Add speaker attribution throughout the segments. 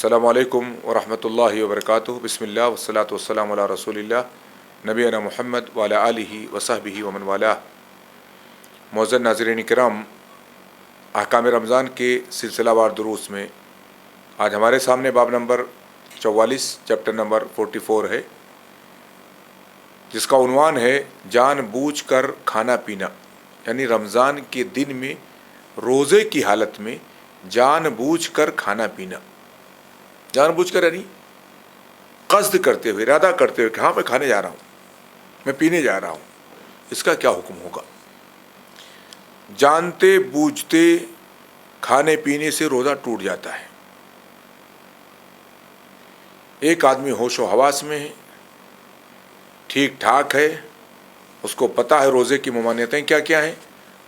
Speaker 1: السلام علیکم ورحمۃ اللہ وبرکاتہ. بسم اللہ والصلاۃ والسلام علی رسول اللہ نبینا محمد وعلی آلہ وصحبہ ومن والہ. معزز ناظرین کرام، احکام رمضان کے سلسلہ وار دروس میں آج ہمارے سامنے باب نمبر 44 چیپٹر نمبر 44 ہے، جس کا عنوان ہے جان بوجھ کر کھانا پینا، یعنی رمضان کے دن میں روزے کی حالت میں جان بوجھ کر کھانا پینا. جان بوجھ کر یعنی قصد کرتے ہوئے، ارادہ کرتے ہوئے کہ ہاں میں کھانے جا رہا ہوں، میں پینے جا رہا ہوں. اس کا کیا حکم ہوگا؟ جانتے بوجھتے کھانے پینے سے روزہ ٹوٹ جاتا ہے. ایک آدمی ہوش و حواس میں ہے، ٹھیک ٹھاک ہے، اس کو پتہ ہے روزے کی ممانعتیں کیا کیا ہیں،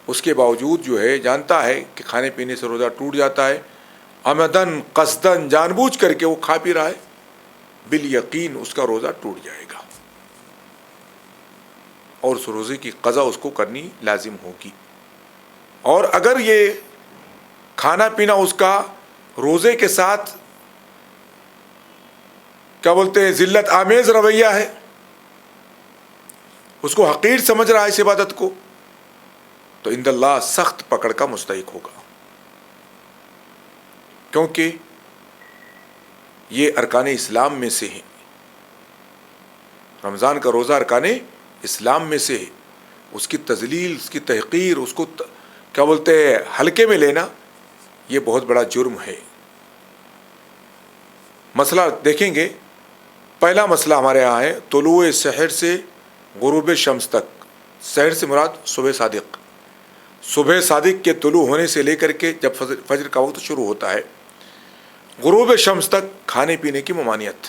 Speaker 1: اس کے باوجود جو ہے جانتا ہے کہ کھانے پینے سے روزہ ٹوٹ جاتا ہے، عمدن قصدن جان بوجھ کر کے وہ کھا پی رہا ہے، بالیقین اس کا روزہ ٹوٹ جائے گا اور اس روزے کی قضا اس کو کرنی لازم ہوگی. اور اگر یہ کھانا پینا اس کا روزے کے ساتھ کیا بولتے ہیں ذلت آمیز رویہ ہے، اس کو حقیر سمجھ رہا ہے اس عبادت کو، تو عند اللہ سخت پکڑ کا مستحق ہوگا، کیونکہ یہ ارکان اسلام میں سے ہے. رمضان کا روزہ ارکان اسلام میں سے ہے. اس کی تذلیل، اس کی تحقیر، اس کو کیا بولتے ہیں ہلکے میں لینا، یہ بہت بڑا جرم ہے. مسئلہ دیکھیں گے. پہلا مسئلہ ہمارے یہاں ہے طلوع سحر سے غروب شمس تک. سحر سے مراد صبح صادق، صبح صادق کے طلوع ہونے سے لے کر کے جب فجر کا وقت شروع ہوتا ہے غروب شمس تک کھانے پینے کی ممانعت.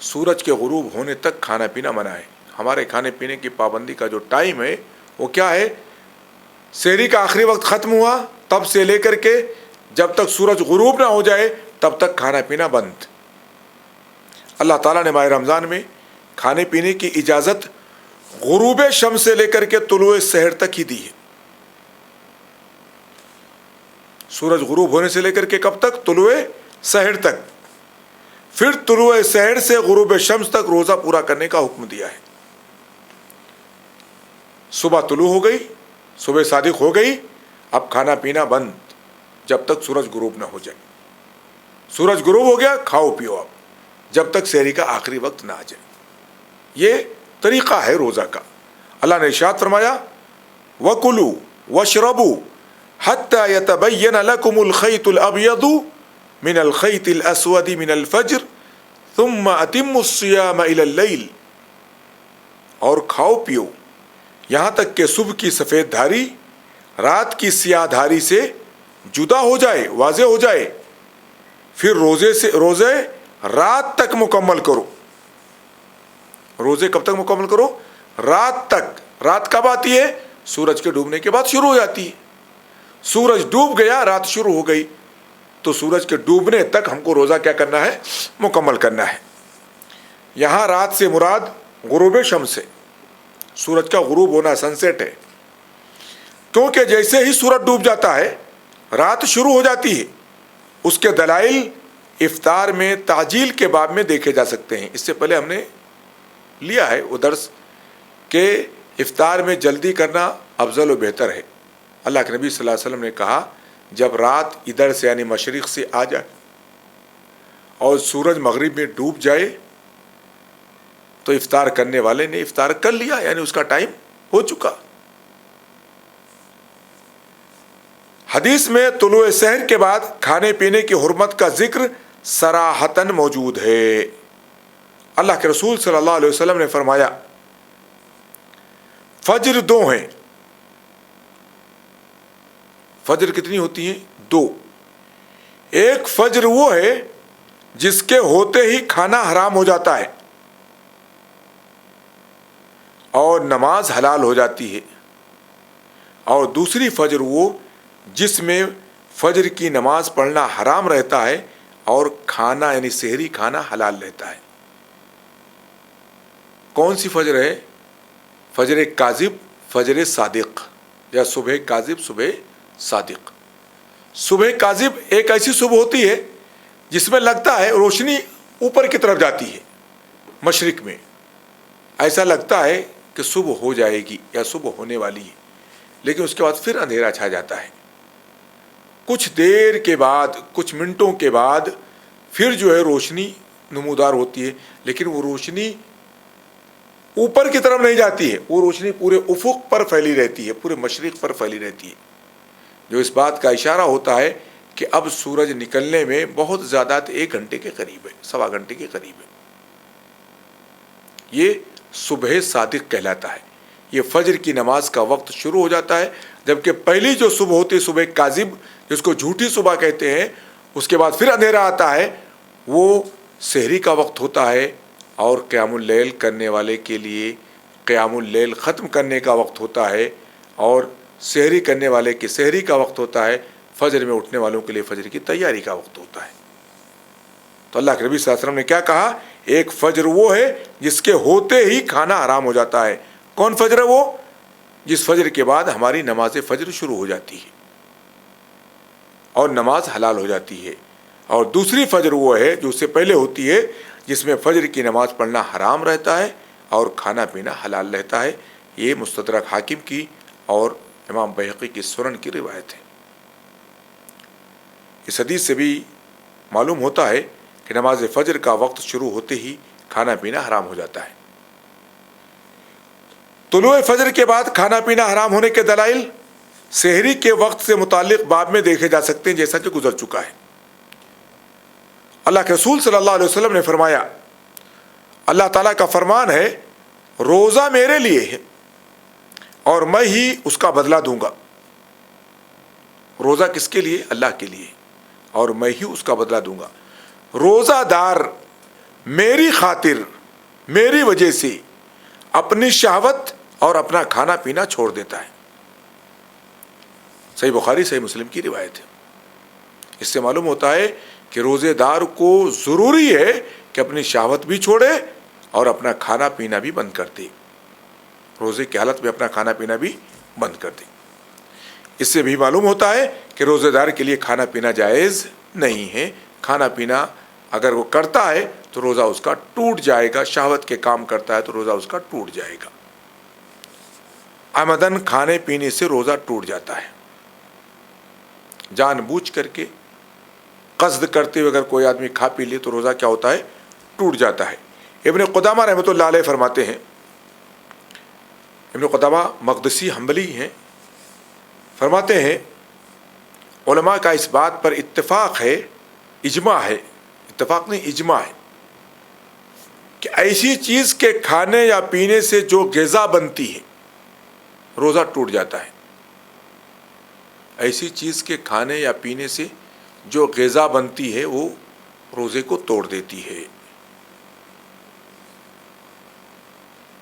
Speaker 1: سورج کے غروب ہونے تک کھانا پینا منع ہے. ہمارے کھانے پینے کی پابندی کا جو ٹائم ہے وہ کیا ہے؟ سحری کا آخری وقت ختم ہوا تب سے لے کر کے جب تک سورج غروب نہ ہو جائے تب تک کھانا پینا بند. اللہ تعالیٰ نے ماہ رمضان میں کھانے پینے کی اجازت غروب شمس سے لے کر کے طلوع سحر تک ہی دی ہے. سورج غروب ہونے سے لے کر کے کب تک؟ طلوع سحر تک. پھر طلوع سحر سے غروب شمس تک روزہ پورا کرنے کا حکم دیا ہے. صبح طلوع ہو گئی، صبح صادق ہو گئی، اب کھانا پینا بند جب تک سورج غروب نہ ہو جائے. سورج غروب ہو گیا، کھاؤ پیو اب جب تک سحری کا آخری وقت نہ آ جائے. یہ طریقہ ہے روزہ کا. اللہ نے ارشاد فرمایا وَكُلُوا وَاشْرَبُوا حَتَّى يَتَبَيَّنَ لَكُمُ الْخَيْطُ الْأَبْيَضُ مِنَ الْخَيْطِ الْأَسْوَدِ مِنَ الْفَجْرِ ثُمَّ أَتِمُّوا الصِّيَامَ إِلَى اللَّيْلِ. اور کھاؤ پیو یہاں تک کہ صبح کی سفید دھاری رات کی سیاہ دھاری سے جدا ہو جائے، واضح ہو جائے، پھر روزے رات تک مکمل کرو. روزے کب تک مکمل کرو؟ رات تک. رات کب آتی ہے؟ سورج کے ڈوبنے کے بعد شروع ہو جاتی ہے. سورج ڈوب گیا، رات شروع ہو گئی، تو سورج کے ڈوبنے تک ہم کو روزہ کیا کرنا ہے؟ مکمل کرنا ہے. یہاں رات سے مراد غروب شمس ہے، سورج کا غروب ہونا، سن سیٹ ہے. کیونکہ جیسے ہی سورج ڈوب جاتا ہے رات شروع ہو جاتی ہے. اس کے دلائل افطار میں تعجیل کے باب میں دیکھے جا سکتے ہیں. اس سے پہلے ہم نے لیا ہے وہ درس کہ افطار میں جلدی کرنا افضل و بہتر ہے. اللہ کے نبی صلی اللہ علیہ وسلم نے کہا جب رات ادھر سے یعنی مشرق سے آ جائے اور سورج مغرب میں ڈوب جائے تو افطار کرنے والے نے افطار کر لیا، یعنی اس کا ٹائم ہو چکا. حدیث میں طلوع سحر کے بعد کھانے پینے کی حرمت کا ذکر صراحتاً موجود ہے. اللہ کے رسول صلی اللہ علیہ وسلم نے فرمایا فجر دو ہیں. فجر کتنی ہوتی ہیں؟ دو. ایک فجر وہ ہے جس کے ہوتے ہی کھانا حرام ہو جاتا ہے اور نماز حلال ہو جاتی ہے، اور دوسری فجر وہ جس میں فجر کی نماز پڑھنا حرام رہتا ہے اور کھانا یعنی سحری کھانا حلال رہتا ہے. کون سی فجر ہے؟ فجر کاذب، فجر صادق، یا صبح کاذب صبح صادق. صبح کاذب ایک ایسی صبح ہوتی ہے جس میں لگتا ہے روشنی اوپر کی طرف جاتی ہے، مشرق میں، ایسا لگتا ہے کہ صبح ہو جائے گی یا صبح ہونے والی ہے، لیکن اس کے بعد پھر اندھیرا چھا جاتا ہے۔ کچھ دیر کے بعد، کچھ منٹوں کے بعد پھر جو ہے روشنی نمودار ہوتی ہے، لیکن وہ روشنی اوپر کی طرف نہیں جاتی ہے، وہ روشنی پورے افق پر پھیلی رہتی ہے، پورے مشرق پر پھیلی رہتی ہے، جو اس بات کا اشارہ ہوتا ہے کہ اب سورج نکلنے میں بہت زیادہ 1 گھنٹے کے قریب ہے، 1.25 گھنٹے کے قریب ہے۔ یہ صبح صادق کہلاتا ہے۔ یہ فجر کی نماز کا وقت شروع ہو جاتا ہے، جبکہ پہلی جو صبح ہوتی ہے، صبح کاذب، جس کو جھوٹی صبح کہتے ہیں، اس کے بعد پھر اندھیرا آتا ہے، وہ سحری کا وقت ہوتا ہے، اور قیام اللیل کرنے والے کے لیے قیام اللیل ختم کرنے کا وقت ہوتا ہے، اور سحری کرنے والے کے سحری کا وقت ہوتا ہے، فجر میں اٹھنے والوں کے لیے فجر کی تیاری کا وقت ہوتا ہے۔ تو اللہ کے نبی صلی اللہ علیہ وسلم نے کیا کہا؟ ایک فجر وہ ہے جس کے ہوتے ہی کھانا حرام ہو جاتا ہے۔ کون فجر ہے وہ؟ جس فجر کے بعد ہماری نماز فجر شروع ہو جاتی ہے اور نماز حلال ہو جاتی ہے۔ اور دوسری فجر وہ ہے جو اس سے پہلے ہوتی ہے، جس میں فجر کی نماز پڑھنا حرام رہتا ہے اور کھانا پینا حلال رہتا ہے۔ یہ مستدرک حاکم کی اور امام بہقی کی سنن کی روایت ہے۔ اس حدیث سے بھی معلوم ہوتا ہے کہ نماز فجر کا وقت شروع ہوتے ہی کھانا پینا حرام ہو جاتا ہے۔ طلوع فجر کے بعد کھانا پینا حرام ہونے کے دلائل سحری کے وقت سے متعلق باب میں دیکھے جا سکتے ہیں، جیسا کہ گزر چکا ہے۔ اللہ کے رسول صلی اللہ علیہ وسلم نے فرمایا، اللہ تعالیٰ کا فرمان ہے، روزہ میرے لیے ہے اور میں ہی اس کا بدلہ دوں گا۔ روزہ کس کے لیے؟ اللہ کے لیے، اور میں ہی اس کا بدلہ دوں گا۔ روزہ دار میری خاطر، میری وجہ سے اپنی شہوت اور اپنا کھانا پینا چھوڑ دیتا ہے۔ صحیح بخاری صحیح مسلم کی روایت ہے۔ اس سے معلوم ہوتا ہے کہ روزے دار کو ضروری ہے کہ اپنی شہوت بھی چھوڑے اور اپنا کھانا پینا بھی بند کر دے، روزے کی حالت میں اپنا کھانا پینا بھی بند کر دے۔ اس سے بھی معلوم ہوتا ہے کہ روزے دار کے لیے کھانا پینا جائز نہیں ہے۔ کھانا پینا اگر وہ کرتا ہے تو روزہ اس کا ٹوٹ جائے گا، شہوت کے کام کرتا ہے تو روزہ اس کا ٹوٹ جائے گا۔ عمدن کھانے پینے سے روزہ ٹوٹ جاتا ہے، جان بوجھ کر کے قصد کرتے ہوئے اگر کوئی آدمی کھا پی لے تو روزہ کیا ہوتا ہے؟ ٹوٹ جاتا ہے۔ ابن قدامہ رحمۃ اللہ علیہ فرماتے ہیں، ابن قدامہ مقدسی حنبلی ہیں، فرماتے ہیں علماء کا اس بات پر اتفاق ہے، اجماع ہے، اتفاق نہیں اجماع ہے، کہ ایسی چیز کے کھانے یا پینے سے جو غذا بنتی ہے روزہ ٹوٹ جاتا ہے۔ ایسی چیز کے کھانے یا پینے سے جو غذا بنتی ہے وہ روزے کو توڑ دیتی ہے۔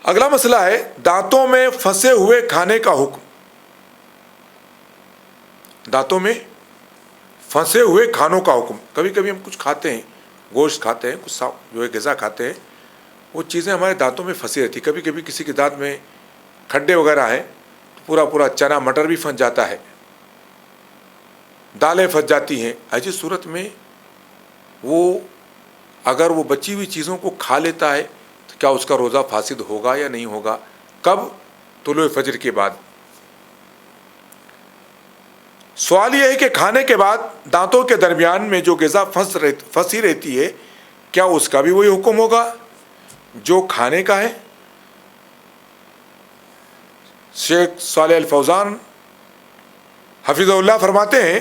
Speaker 1: اگلا مسئلہ ہے دانتوں میں پھنسے ہوئے کھانے کا حکم۔ دانتوں میں پھنسے ہوئے کھانوں کا حکم۔ کبھی کبھی ہم کچھ کھاتے ہیں، گوشت کھاتے ہیں، کچھ جو ہے غذا کھاتے ہیں، وہ چیزیں ہمارے دانتوں میں پھنسی رہتی۔ کبھی کبھی کسی کے دانت میں کھڈے وغیرہ ہیں، پورا پورا چنا مٹر بھی پھنس جاتا ہے، دالیں پھنس جاتی ہیں۔ ایسی صورت میں وہ اگر وہ بچی ہوئی چیزوں کو کھا لیتا ہے تو کیا اس کا روزہ فاسد ہوگا یا نہیں ہوگا؟ کب؟ طلوع فجر کے بعد۔ سوال یہ ہے کہ کھانے کے بعد دانتوں کے درمیان میں جو غذا پھنسی رہتی ہے کیا اس کا بھی وہی حکم ہوگا جو کھانے کا ہے؟ شیخ صالح الفوزان حفظہ اللہ فرماتے ہیں،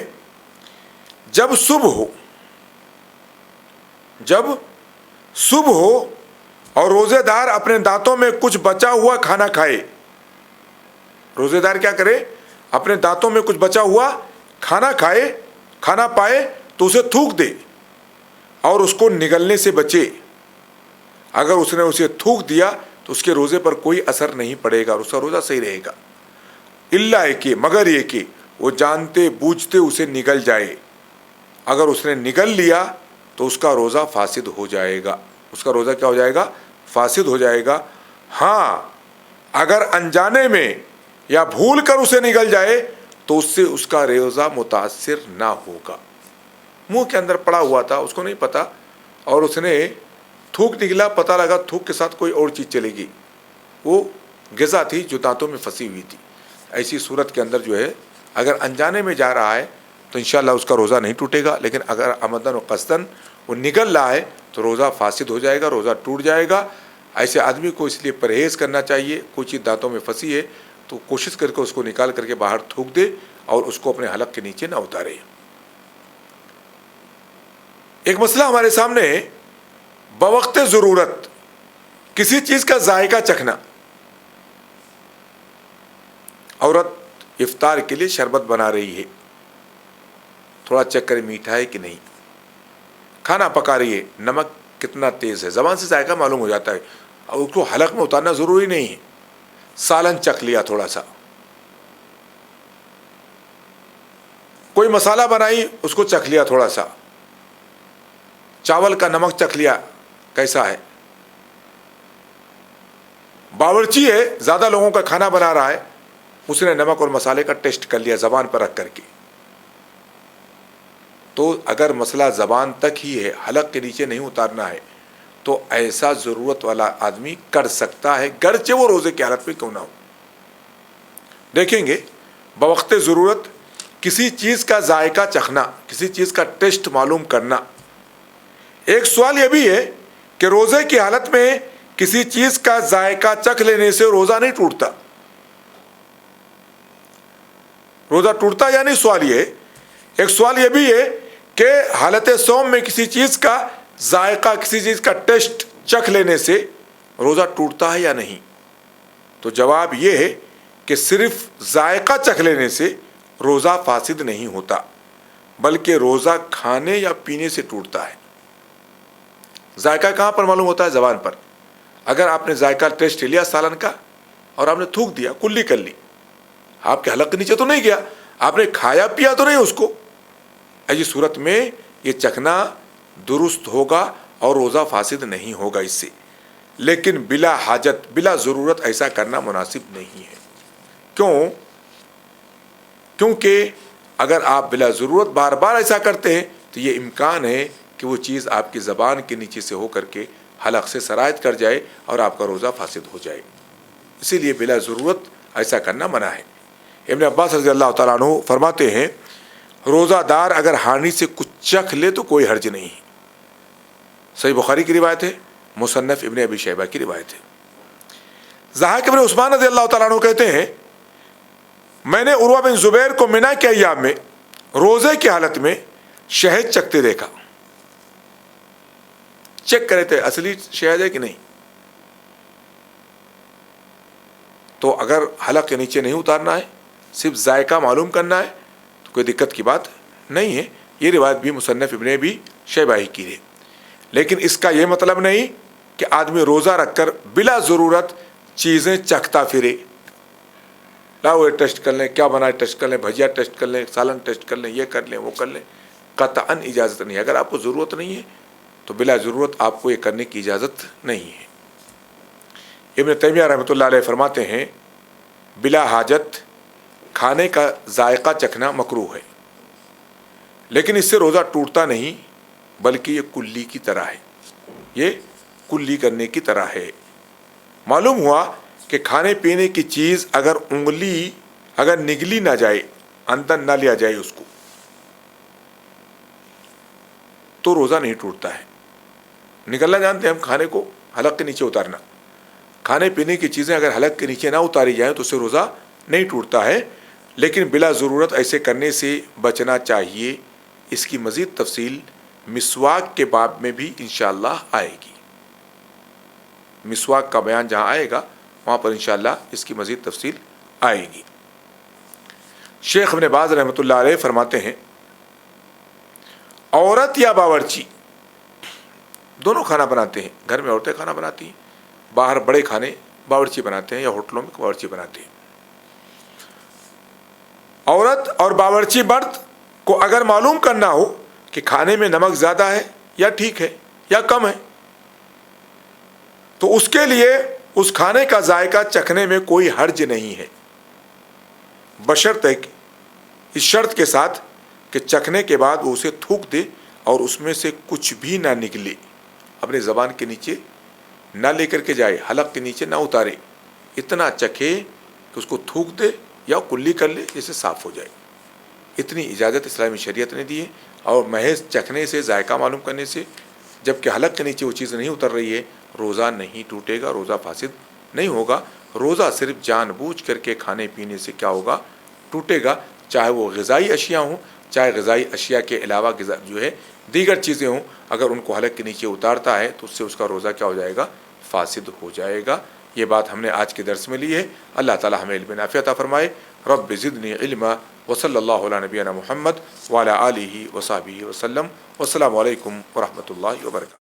Speaker 1: جب صبح ہو اور روزے دار اپنے دانتوں میں کچھ بچا ہوا کھانا کھائے، روزے دار کیا کرے؟ اپنے دانتوں میں کچھ بچا ہوا کھانا کھائے، کھانا پائے تو اسے تھوک دے اور اس کو نگلنے سے بچے۔ اگر اس نے اسے تھوک دیا تو اس کے روزے پر کوئی اثر نہیں پڑے گا اور اس کا روزہ صحیح رہے گا، الا کہ مگر یہ کہ وہ جانتے بوجھتے اسے نگل جائے۔ اگر اس نے نگل لیا تو اس کا روزہ فاسد ہو جائے گا، اس کا روزہ کیا ہو جائے گا؟ فاسد ہو جائے گا۔ ہاں اگر انجانے میں یا بھول کر اسے نگل جائے تو اس سے اس کا روزہ متاثر نہ ہوگا. منہ کے اندر پڑا ہوا تھا, اس کو نہیں پتا, اور اس نے تھوک نکلا, پتہ لگا تھوک کے ساتھ کوئی اور چیز چلے گی, وہ غذا تھی جو دانتوں میں پھنسی ہوئی تھی. ایسی صورت کے اندر جو ہے اگر انجانے میں جا رہا ہے تو انشاءاللہ اس کا روزہ نہیں ٹوٹے گا, لیکن اگر عمدن و قصدن وہ نگل رہا ہے تو روزہ فاسد ہو جائے گا, روزہ ٹوٹ جائے گا. ایسے آدمی کو اس لیے پرہیز کرنا چاہیے, کوئی چیز دانتوں میں پھنسی ہے تو کوشش کر کے اس کو نکال کر کے باہر تھوک دے اور اس کو اپنے حلق کے نیچے نہ اتارے. ایک مسئلہ ہمارے سامنے ہے, بوقت ضرورت کسی چیز کا ذائقہ چکھنا. عورت افطار کے لیے شربت بنا رہی ہے, تھوڑا چیک کرے میٹھا ہے کہ نہیں. کھانا پکا رہی ہے, نمک کتنا تیز ہے, زبان سے ذائقہ معلوم ہو جاتا ہے, اور اس کو حلق میں اتارنا ضروری نہیں ہے. سالن چکھ لیا تھوڑا سا, کوئی مسالہ بنائی اس کو چکھ لیا تھوڑا سا, چاول کا نمک چکھ لیا کیسا ہے. باورچی ہے, زیادہ لوگوں کا کھانا بنا رہا ہے, اس نے نمک اور مسالے کا ٹیسٹ کر لیا زبان پر رکھ کر کے. تو اگر مسئلہ زبان تک ہی ہے, حلق کے نیچے نہیں اتارنا ہے, تو ایسا ضرورت والا آدمی کر سکتا ہے, گرچہ وہ روزے کی حالت میں کیوں نہ ہو. دیکھیں گے بوقت ضرورت کسی چیز کا ذائقہ چکھنا, کسی چیز کا ٹیسٹ معلوم کرنا. ایک سوال یہ بھی ہے کہ روزے کی حالت میں کسی چیز کا ذائقہ چکھ لینے سے روزہ نہیں ٹوٹتا. روزہ ٹوٹتا یا نہیں, سوال یہ. ایک سوال یہ بھی ہے کہ حالت صوم میں کسی چیز کا ذائقہ, کسی چیز کا ٹیسٹ چکھ لینے سے روزہ ٹوٹتا ہے یا نہیں. تو جواب یہ ہے کہ صرف ذائقہ چکھ لینے سے روزہ فاسد نہیں ہوتا, بلکہ روزہ کھانے یا پینے سے ٹوٹتا ہے. ذائقہ کہاں پر معلوم ہوتا ہے؟ زبان پر. اگر آپ نے ذائقہ ٹیسٹ لیا سالن کا اور آپ نے تھوک دیا, کلی کر لی, آپ کے حلق کے نیچے تو نہیں گیا, آپ نے کھایا پیا تو نہیں اس کو, ایسی صورت میں یہ چکھنا درست ہوگا اور روزہ فاسد نہیں ہوگا اس سے. لیکن بلا حاجت, بلا ضرورت ایسا کرنا مناسب نہیں ہے. کیوں؟ کیونکہ اگر آپ بلا ضرورت بار بار ایسا کرتے ہیں تو یہ امکان ہے کہ وہ چیز آپ کی زبان کے نیچے سے ہو کر کے حلق سے سرایت کر جائے اور آپ کا روزہ فاسد ہو جائے. اسی لیے بلا ضرورت ایسا کرنا منع ہے. ابن عباس رضی اللہ تعالیٰ عنہ فرماتے ہیں, روزہ دار اگر ہانی سے کچھ چکھ لے تو کوئی حرج نہیں. صحیح بخاری کی روایت ہے, مصنف ابن ابی شیبہ کی روایت ہے. ضحاک ابن عثمان رضی اللہ تعالیٰ عنہ کہتے ہیں, میں نے عروہ بن زبیر کو منی کے ایام میں روزے کی حالت میں شہد چکھتے دیکھا. چیک کرے تھے اصلی شہد ہے کہ نہیں. تو اگر حلق کے نیچے نہیں اتارنا ہے, صرف ذائقہ معلوم کرنا ہے, تو کوئی دقت کی بات نہیں ہے. یہ روایت بھی مصنف ابن ابی شیبہ ہی کی ہے. لیکن اس کا یہ مطلب نہیں کہ آدمی روزہ رکھ کر بلا ضرورت چیزیں چکھتا پھرے. لاؤ یہ ٹیسٹ کر لیں, کیا بنا ہے ٹیسٹ کر لیں, بھجیا ٹیسٹ کر لیں, سالن ٹیسٹ کر لیں, یہ کر لیں, وہ کر لیں. قطعاً اجازت نہیں. اگر آپ کو ضرورت نہیں ہے تو بلا ضرورت آپ کو یہ کرنے کی اجازت نہیں ہے. ابن تیمیہ رحمۃ اللہ علیہ فرماتے ہیں, بلا حاجت کھانے کا ذائقہ چکھنا مکروہ ہے, لیکن اس سے روزہ ٹوٹتا نہیں, بلکہ یہ کلی کی طرح ہے, یہ کلی کرنے کی طرح ہے. معلوم ہوا کہ کھانے پینے کی چیز اگر انگلی اگر نگلی نہ جائے, اندر نہ لیا جائے اس کو, تو روزہ نہیں ٹوٹتا ہے. نگلنا جانتے ہیں ہم کھانے کو, حلق کے نیچے اتارنا. کھانے پینے کی چیزیں اگر حلق کے نیچے نہ اتاری جائیں تو اس سے روزہ نہیں ٹوٹتا ہے, لیکن بلا ضرورت ایسے کرنے سے بچنا چاہیے. اس کی مزید تفصیل مسواک کے باب میں بھی انشاءاللہ آئے گی. مسواک کا بیان جہاں آئے گا وہاں پر انشاءاللہ اس کی مزید تفصیل آئے گی. شیخ ابن باز رحمۃ اللہ علیہ فرماتے ہیں, عورت یا باورچی دونوں کھانا بناتے ہیں. گھر میں عورتیں کھانا بناتی ہیں, باہر بڑے کھانے باورچی بناتے ہیں یا ہوٹلوں میں باورچی بناتے ہیں. عورت اور باورچی مرد کو اگر معلوم کرنا ہو کہ کھانے میں نمک زیادہ ہے یا ٹھیک ہے یا کم ہے, تو اس کے لیے اس کھانے کا ذائقہ چکھنے میں کوئی حرج نہیں ہے, بشرطے کہ اس شرط کے ساتھ کہ چکھنے کے بعد وہ اسے تھوک دے اور اس میں سے کچھ بھی نہ نکلے، اپنے زبان کے نیچے نہ لے کر کے جائے، حلق کے نیچے نہ اتارے، اتنا چکھے کہ اس کو تھوک دے یا کلی کر لے جیسے صاف ہو جائے۔ اتنی اجازت اسلامی شریعت نے دی ہے، اور محض چکھنے سے، ذائقہ معلوم کرنے سے، جبکہ حلق کے نیچے وہ چیز نہیں اتر رہی ہے، روزہ نہیں ٹوٹے گا، روزہ فاسد نہیں ہوگا۔ روزہ صرف جان بوجھ کر کے کھانے پینے سے کیا ہوگا؟ ٹوٹے گا، چاہے وہ غذائی اشیاء ہوں، چاہے غذائی اشیاء کے علاوہ دیگر چیزیں ہوں، اگر ان کو حلق کے نیچے اتارتا ہے تو اس سے اس کا روزہ کیا ہو جائے گا؟ فاسد ہو جائے گا۔ یہ بات ہم نے آج کے درس میں لی ہے۔ اللہ تعالی ہمیں علم نافع عطا فرمائے۔ رب زدنی علما، وصلی اللہ علی نبینا محمد وعلی آلہ وصحبہ وسلم۔ والسلام علیکم ورحمۃ اللہ وبرکاتہ۔